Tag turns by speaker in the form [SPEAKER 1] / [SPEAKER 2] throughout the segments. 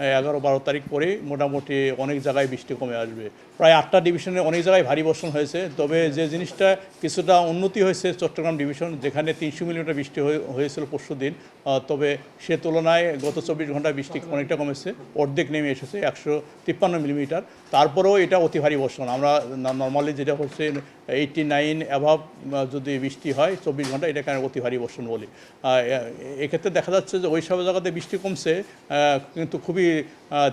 [SPEAKER 1] 11-12 তারিখ পরে মোটামুটি অনেক জায়গায় বৃষ্টি কমে আসবে। প্রায় 8টা ডিভিশনে অনেক জায়গায় ভারী বর্ষণ হয়েছে। তবে যে জিনিসটা কিছুটা উন্নতি হয়েছে চট্টগ্রাম ডিভিশন, যেখানে 300 মিলিমিটার বৃষ্টি হয়েছিল পরশুদিন। তবে সে তুলনায় গত 24 ঘন্টায় বৃষ্টি অনেকটা কমেছে, অর্ধেক নেমে এসেছে 153 মিলিমিটার। তারপরেও এটা অতি ভারী বর্ষণ। আমরা নর্মালি যেটা হচ্ছে 89 অ্যাভাব যদি বৃষ্টি হয় 24 ঘন্টা, এটাকে অতি ভারী বর্ষণ বলি। এক্ষেত্রে দেখা যাচ্ছে যে ওই সব জায়গাতে বৃষ্টি কমছে, কিন্তু খুবই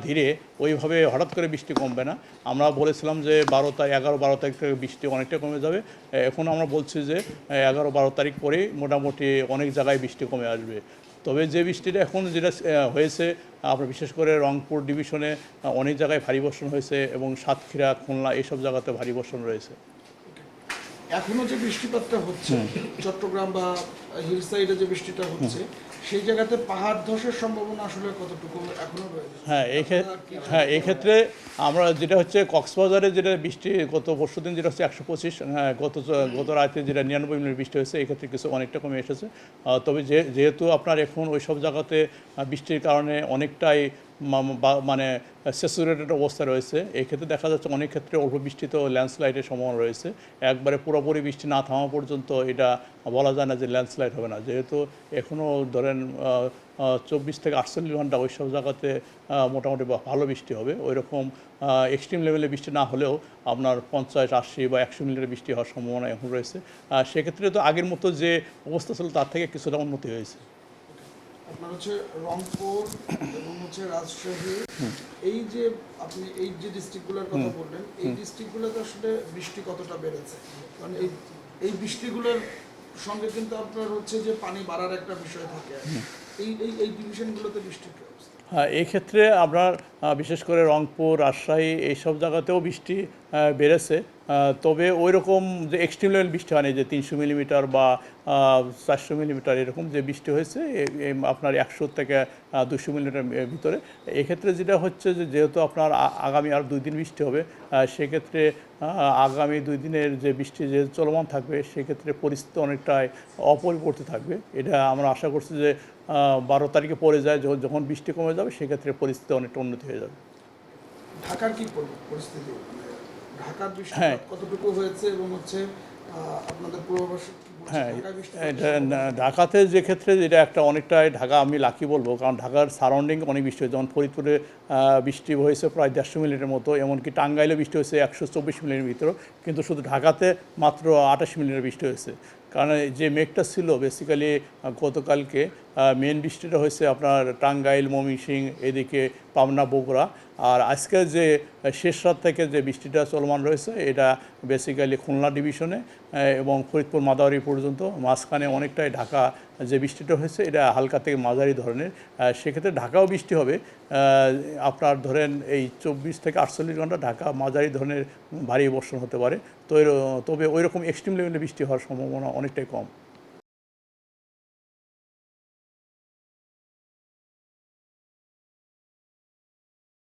[SPEAKER 1] ধীরে, ওইভাবে হঠাৎ করে বৃষ্টি কমবে না। আমরা বলেছিলাম যে 11-12 তারিখ থেকে বৃষ্টি অনেকটা কমে যাবে। এখন আমরা বলছি যে 11-12 তারিখ পরেই মোটামুটি অনেক জায়গায় বৃষ্টি কমে আসবে। তবে যে বৃষ্টিটা এখন যেটা হয়েছে, আপনার বিশেষ করে রংপুর ডিভিশনে অনেক জায়গায় ভারী বর্ষণ হয়েছে এবং সাতক্ষীরা, খুলনা এইসব জায়গাতে ভারী বর্ষণ রয়েছে।
[SPEAKER 2] এখনো যে বৃষ্টিপাতটা হচ্ছে চট্টগ্রাম বা হিল সাইডে যে বৃষ্টিটা হচ্ছে, সেই জায়গাতে পাহাড় ধসের সম্ভাবনা আসলে কতটুকু এখনো রয়েছে?
[SPEAKER 1] হ্যাঁ, এই ক্ষেত্রে আমরা যেটা হচ্ছে কক্সবাজারে যেটা বৃষ্টি গত পরশুদিন যেটা হচ্ছে 125, গত রাতে যেটা 99 মিলিমিটার বৃষ্টি হয়েছে, এই ক্ষেত্রে কিছু অনেকটা কমে এসেছে। তবে যেহেতু আপনার এখন ওই সব জায়গাতে বৃষ্টির কারণে অনেকটাই মানে স্যাচুরেটেড অবস্থা রয়েছে, এই ক্ষেত্রে দেখা যাচ্ছে অনেক ক্ষেত্রে অল্প বৃষ্টিতেও ল্যান্ডস্লাইডের সম্ভাবনা রয়েছে। একবারে পুরোপুরি বৃষ্টি না থামা পর্যন্ত এটা বলা যায় না যে ল্যান্ডস্লাইড হবে না, যেহেতু এখনও ধরেন 24 থেকে 48 ঘন্টা ওই সব জায়গাতে মোটামুটি ভালো বৃষ্টি হবে। ওই রকম এক্সট্রিম লেভেলে বৃষ্টি না হলেও আপনার 50, 80 বা 100 মিলিমিটার বৃষ্টি হওয়ার সম্ভাবনা এখন রয়েছে। সেক্ষেত্রে তো আগের মতো যে অবস্থা ছিল তার থেকে কিছুটা উন্নতি হয়েছে।
[SPEAKER 2] আপনার হচ্ছে রংপুর এবং হচ্ছে রাজশাহী, এই যে আপনি এই যে ডিস্ট্রিক্টগুলোর কথা বললেন, এই ডিস্ট্রিক্টগুলোতে আসলে বৃষ্টি কতটা বেড়েছে? কারণ এই বৃষ্টিগুলোর সঙ্গে কিন্তু আপনার হচ্ছে যে পানি বাড়ার একটা বিষয় থাকে। এই ডিভিশনগুলোতে বৃষ্টি কি অবস্থা?
[SPEAKER 1] হ্যাঁ, এই ক্ষেত্রে আপনার বিশেষ করে রংপুর, রাজশাহী এইসব জায়গাতেও বৃষ্টি বেড়েছে। তবে ওই রকম যে এক্সট্রিম লেভেল বৃষ্টি হয়নি, যে 300 মিলিমিটার বা 400 মিলিমিটার এরকম যে বৃষ্টি হয়েছে আপনার 100 থেকে 200 মিলিমিটার ভিতরে। এক্ষেত্রে যেটা হচ্ছে যে যেহেতু আপনার আগামী আর 2 দিন বৃষ্টি হবে, সেক্ষেত্রে আগামী 2 দিনের যে বৃষ্টি যে চলমান থাকবে, সেক্ষেত্রে পরিস্থিতি অনেকটাই অপরিবর্তিত থাকবে। এটা আমরা আশা করছি যে 12 তারিখে পড়ে যায়, যখন বৃষ্টি কমে যাবে সেক্ষেত্রে পরিস্থিতি অনেকটা উন্নতি হয়ে যাবে।
[SPEAKER 2] ঢাকার কি পরিস্থিতি, ঢাকার বৃষ্টি কতটুকু হয়েছে এবং হচ্ছে আপনাদের পূর্বাভাস?
[SPEAKER 1] হ্যাঁ, ঢাকাতে যে ক্ষেত্রে এটা একটা অনেকটাই ঢাকা আমি লাকি বলবো, কারণ ঢাকার সারাউন্ডিং অনেক বৃষ্টি হয়েছে। যেমন ফরিদপুরে বৃষ্টি হয়েছে প্রায় 150 মিলিমিটার মতো, এমনকি টাঙ্গাইলে বৃষ্টি হয়েছে 124 মিলিমিটার ভিতরে, কিন্তু শুধু ঢাকাতে মাত্র 28 মিলিমিটার বৃষ্টি হয়েছে। কারণ যে মেঘটা ছিল বেসিক্যালি গতকালকে মেন বৃষ্টিটা হয়েছে আপনার টাঙ্গাইল, ময়মনসিংহ, এদিকে পাবনা, বগুড়া। আর আজকে যে শেষ রাত থেকে যে বৃষ্টিটা চলমান রয়েছে, এটা বেসিক্যালি খুলনা ডিভিশনে এবং ফরিদপুর, মাদারী পর্যন্ত। মাঝখানে অনেকটাই ঢাকা যে বৃষ্টিটা হয়েছে এটা হালকা থেকে মাঝারি ধরনের। সেক্ষেত্রে ঢাকাও বৃষ্টি হবে আপনার ধরেন এই 24 থেকে 48 ঘন্টা ঢাকা মাঝারি ধরনের ভারী বর্ষণ হতে পারে। তবে ওই রকম এক্সট্রিম লেভেলে বৃষ্টি হওয়ার সম্ভাবনা অনেকটাই কম।